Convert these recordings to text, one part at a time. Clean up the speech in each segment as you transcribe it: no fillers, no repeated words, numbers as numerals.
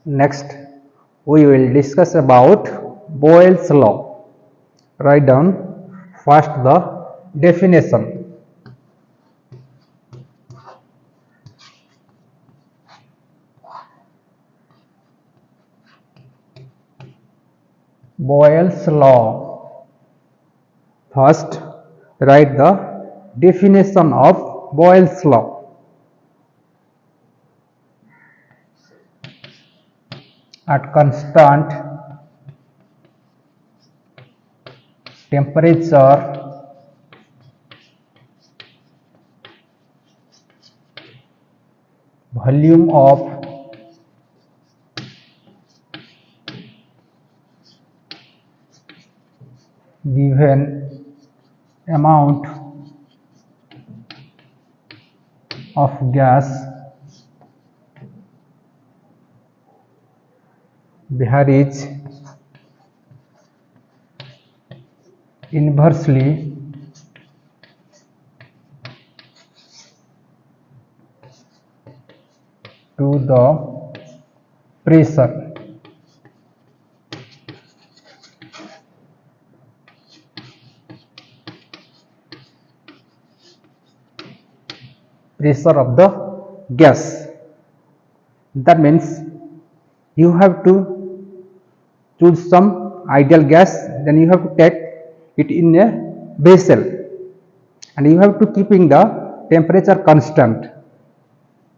Next, we will discuss about Boyle's law. Write down first the definition. Boyle's law. First, write the definition of Boyle's law. At constant temperature, volume of given amount of gas varies inversely to the pressure. Pressure of the gas. That means you have to choose some ideal gas, then you have to take it in a vessel, and you have to keeping the temperature constant.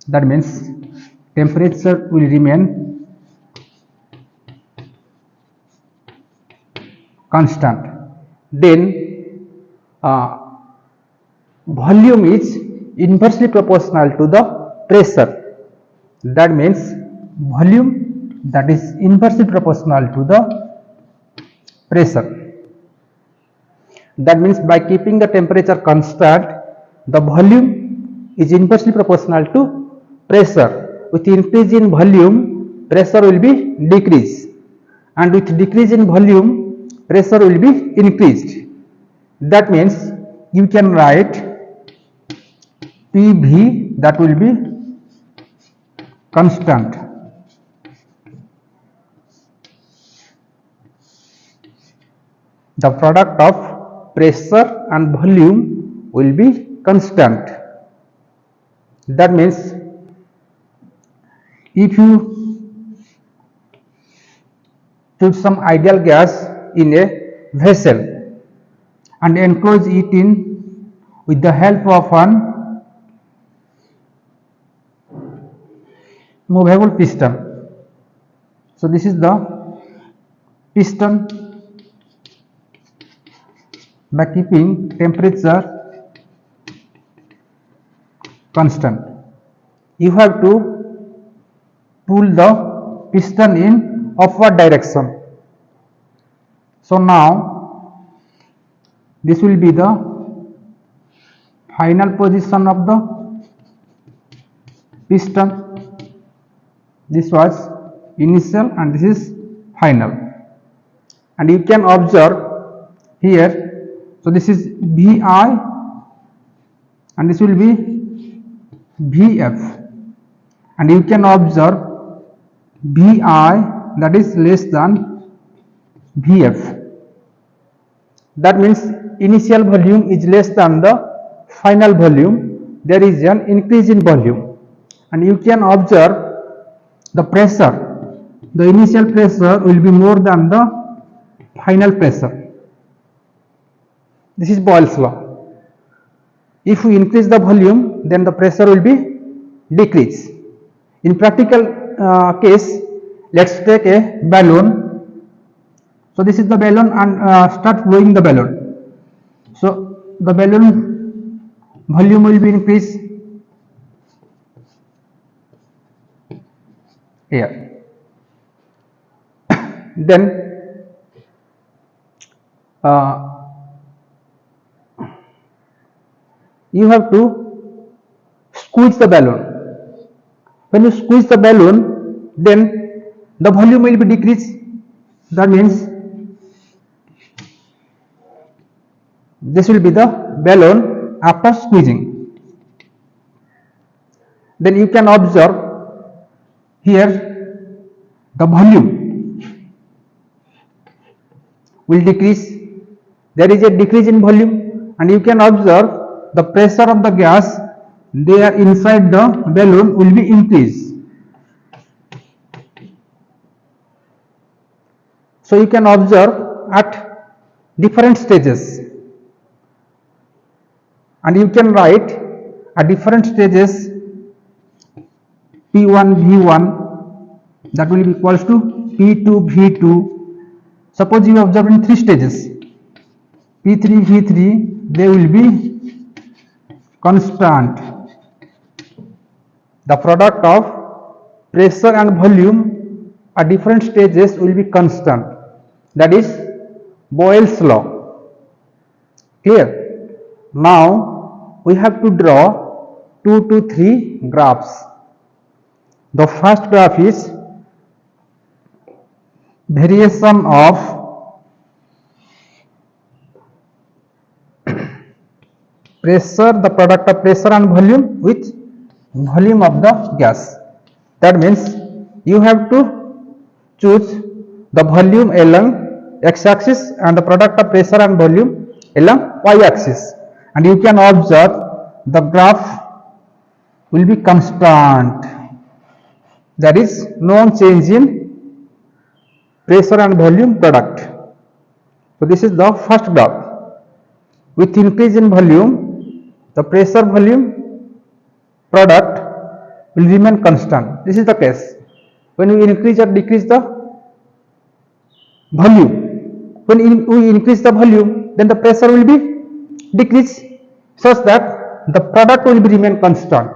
That means temperature will remain constant. Then volume is inversely proportional to the pressure. That means volume that is inversely proportional to the pressure. That means by keeping the temperature constant, the volume is inversely proportional to pressure. With increase in volume, pressure will be decreased, and with decrease in volume, pressure will be increased. That means you can write PV, that will be constant. The product of pressure and volume will be constant. That means if you choose some ideal gas in a vessel and enclose it in with the help of an movable piston. So this is the piston. By keeping temperature constant, you have to pull the piston in upward direction. So now this will be the final position of the piston. This was initial and this is final, and you can observe here. So this is Vi and this will be Vf, and you can observe Vi that is less than Vf. That means initial volume is less than the final volume. There is an increase in volume, and you can observe the pressure. The initial pressure will be more than the final pressure. This is Boyle's law. If we increase the volume, then the pressure will be decreased. In practical case, let's take a balloon. So this is the balloon, and start blowing the balloon. So the balloon volume will be increased here. Then you have to squeeze the balloon. When you squeeze the balloon, then the volume will be decreased. That means this will be the balloon after squeezing. Then you can observe here the volume will decrease. There is a decrease in volume, and you can observe the pressure of the gas there inside the balloon will be increased. So you can observe at different stages, and you can write at different stages P1 V1, that will be equals to P2 V2. Suppose you observe in 3 stages, P3 V3, they will be constant. The product of pressure and volume at different stages will be constant. That is Boyle's law. Clear? Now we have to draw 2 to 3 graphs. The first graph is variation of pressure, the product of pressure and volume with volume of the gas. That means you have to choose the volume along x-axis and the product of pressure and volume along y-axis, and you can observe the graph will be constant. There is no change in pressure and volume product. So this is the first graph. With increase in volume, the pressure volume product will remain constant. This is the case. When we increase or decrease the volume, when we increase the volume, then the pressure will be decreased such that the product will be remain constant.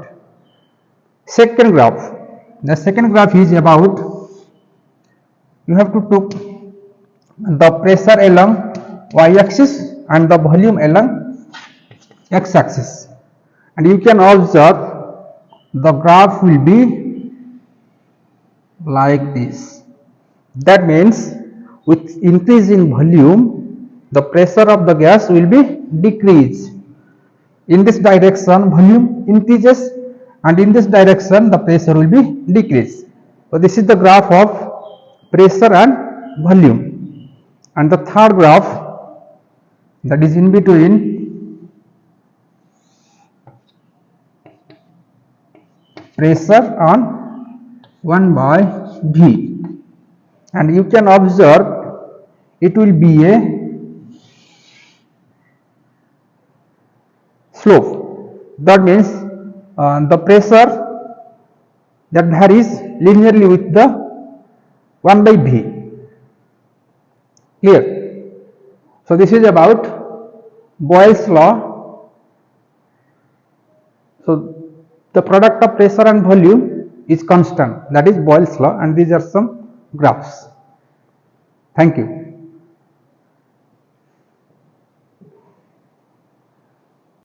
Second graph. The second graph is about, you have to take the pressure along y-axis and the volume along x-axis, and you can observe the graph will be like this. That means with increase in volume, the pressure of the gas will be decreased. In this direction volume increases, and in this direction the pressure will be decreased. So this is the graph of pressure and volume. And the third graph, that is in between pressure on 1 by V, and you can observe it will be a slope. That means the pressure that varies linearly with the 1 by V. Clear? So this is about Boyle's law. So the product of pressure and volume is constant. That is Boyle's law, and these are some graphs. Thank you.